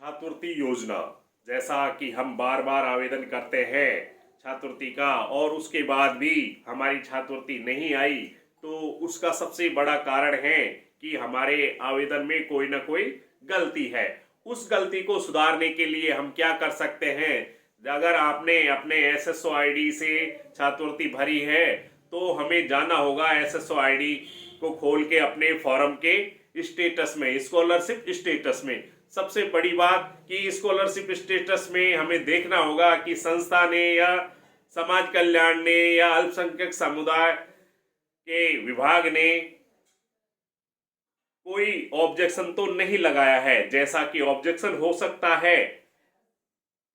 छात्रवृत्ति योजना, जैसा कि हम बार बार आवेदन करते हैं छात्रवृत्ति का और उसके बाद भी हमारी छात्रवृत्ति नहीं आई, तो उसका सबसे बड़ा कारण है कि हमारे आवेदन में कोई ना कोई गलती है। उस गलती को सुधारने के लिए हम क्या कर सकते हैं? अगर आपने अपने एसएसओ आईडी से छात्रवृत्ति भरी है तो हमें जाना होगा एसएसओ आईडी को खोल के अपने फॉर्म के स्टेटस में, स्कॉलरशिप स्टेटस में। सबसे बड़ी बात कि स्कॉलरशिप स्टेटस में हमें देखना होगा कि संस्था ने या समाज कल्याण ने या अल्पसंख्यक समुदाय के विभाग ने कोई ऑब्जेक्शन तो नहीं लगाया है। जैसा कि ऑब्जेक्शन हो सकता है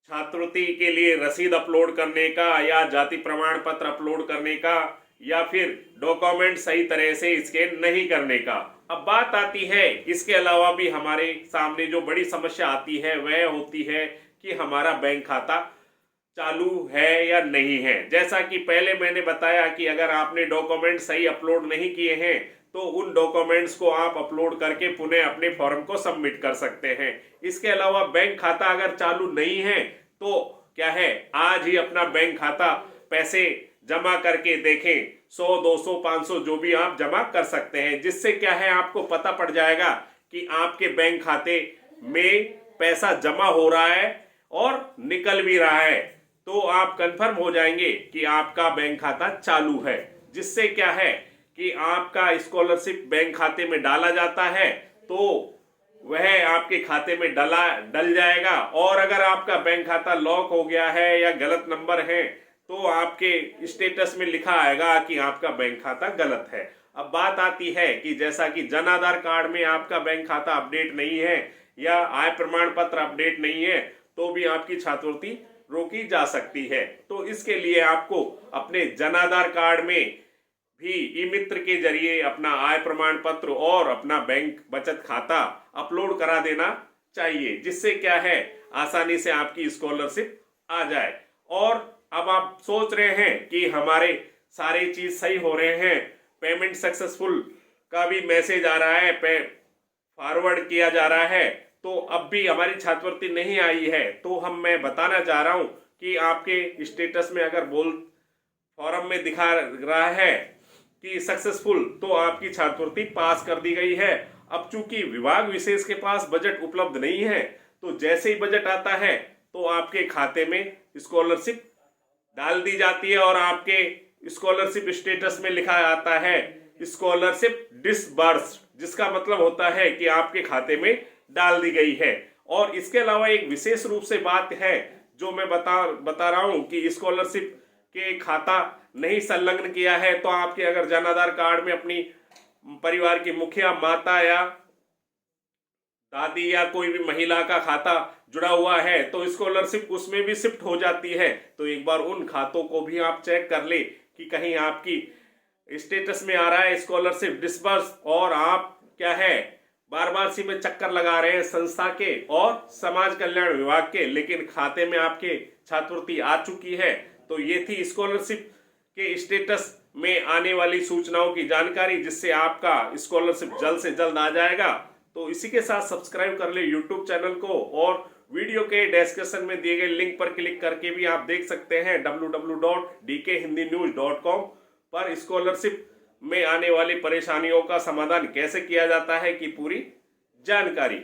छात्रवृत्ति के लिए रसीद अपलोड करने का या जाति प्रमाण पत्र अपलोड करने का या फिर डॉक्यूमेंट सही तरह से स्कैन नहीं करने का। अब बात आती है, इसके अलावा भी हमारे सामने जो बड़ी समस्या आती है वह होती है कि हमारा बैंक खाता चालू है या नहीं है। जैसा कि पहले मैंने बताया कि अगर आपने डॉक्यूमेंट सही अपलोड नहीं किए हैं तो उन डॉक्यूमेंट्स को आप अपलोड करके पुनः अपने फॉर्म को सबमिट कर सकते हैं। इसके अलावा बैंक खाता अगर चालू नहीं है तो क्या है, आज ही अपना बैंक खाता पैसे जमा करके देखें। 100, 200, 500 जो भी आप जमा कर सकते हैं, जिससे क्या है आपको पता पड़ जाएगा कि आपके बैंक खाते में पैसा जमा हो रहा है और निकल भी रहा है। तो आप कंफर्म हो जाएंगे कि आपका बैंक खाता चालू है, जिससे क्या है कि आपका स्कॉलरशिप बैंक खाते में डाला जाता है तो वह आपके खाते में डल जाएगा। और अगर आपका बैंक खाता लॉक हो गया है या गलत नंबर है तो आपके स्टेटस में लिखा आएगा कि आपका बैंक खाता गलत है। अब बात आती है कि जैसा कि जन आधार कार्ड में आपका बैंक खाता अपडेट नहीं है या आय प्रमाण पत्र अपडेट नहीं है तो भी आपकी छात्रवृत्ति रोकी जा सकती है। तो इसके लिए आपको अपने जन आधार कार्ड में भी ई मित्र के जरिए अपना आय प्रमाण पत्र और अपना बैंक बचत खाता अपलोड करा देना चाहिए, जिससे क्या है आसानी से आपकी स्कॉलरशिप आ जाए। और अब आप सोच रहे हैं कि हमारे सारे चीज सही हो रहे हैं, पेमेंट सक्सेसफुल का भी मैसेज आ रहा है, फॉरवर्ड किया जा रहा है, तो अब भी हमारी छात्रवृत्ति नहीं आई है, तो मैं बताना चाह रहा हूं कि आपके स्टेटस में अगर फॉर्म में दिखा रहा है कि सक्सेसफुल, तो आपकी छात्रवृत्ति पास कर दी गई है। अब चूंकि विभाग विशेष के पास बजट उपलब्ध नहीं है, तो जैसे ही बजट आता है तो आपके खाते में स्कॉलरशिप डाल दी जाती है और आपके स्कॉलरशिप स्टेटस में लिखा आता है स्कॉलरशिप डिसबर्स्ड, जिसका मतलब होता है कि आपके खाते में डाल दी गई है। और इसके अलावा एक विशेष रूप से बात है जो मैं बता रहा हूं कि स्कॉलरशिप के खाता नहीं संलग्न किया है तो आपके अगर जन आधार कार्ड में अपनी परिवार की मुखिया, माता या दादी या कोई भी महिला का खाता जुड़ा हुआ है तो स्कॉलरशिप उसमें भी शिफ्ट हो जाती है। तो एक बार उन खातों को भी आप चेक कर ले कि कहीं आपकी स्टेटस में आ रहा है स्कॉलरशिप डिसबर्स और आप क्या है बार बार सी में चक्कर लगा रहे हैं संस्था के और समाज कल्याण विभाग के, लेकिन खाते में आपके छात्रवृत्ति आ चुकी है। तो ये थी स्कॉलरशिप के स्टेटस में आने वाली सूचनाओं की जानकारी, जिससे आपका स्कॉलरशिप जल्द से जल्द आ जाएगा। तो इसी के साथ सब्सक्राइब कर ले यूट्यूब चैनल को और वीडियो के डिस्क्रिप्शन में दिए गए लिंक पर क्लिक करके भी आप देख सकते हैं www.dkhindinews.com पर स्कॉलरशिप में आने वाली परेशानियों का समाधान कैसे किया जाता है की पूरी जानकारी।